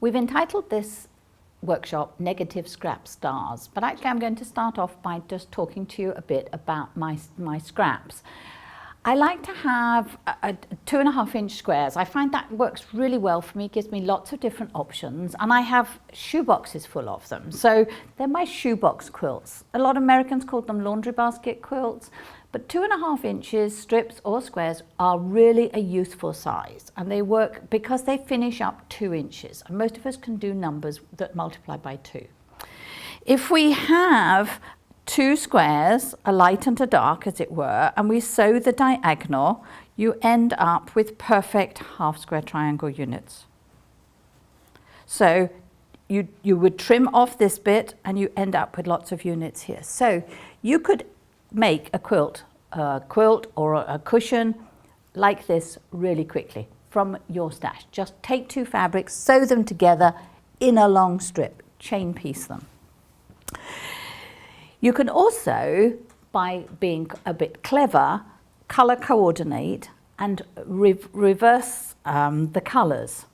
We've entitled this workshop Negative Scrap Stars, but actually I'm going to start off by just talking to you a bit about my scraps. I like to have 2.5 inch squares. I find that works really well for me, gives me lots of different options, and I have shoe boxes full of them. So they're my shoebox quilts. A lot of Americans call them laundry basket quilts, but 2.5 inches strips or squares are really a useful size, and they work because they finish up 2 inches, and most of us can do numbers that multiply by 2. If we have 2 squares, a light and a dark as it were, and we sew the diagonal, you end up with perfect half square triangle units. So you would trim off this bit and you end up with lots of units here. So you could make a quilt or a cushion like this really quickly from your stash. Just take 2 fabrics, sew them together in a long strip, chain piece them. You can also, by being a bit clever, colour coordinate and reverse the colours.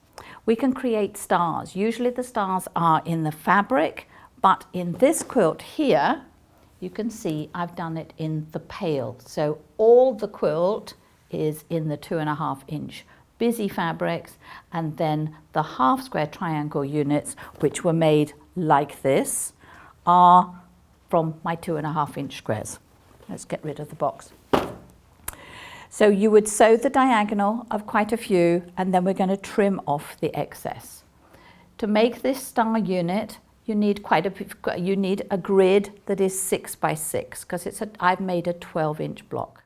We can create stars. Usually the stars are in the fabric, but in this quilt here, you can see I've done it in the pale. So all the quilt is in the 2.5 inch busy fabrics, and then the half square triangle units, which were made like this, are from my 2.5 inch squares. Let's get rid of the box. So you would sew the diagonal of quite a few, and then we're going to trim off the excess. To make this star unit, you need a grid that is 6 by 6, because I've made a 12 inch block.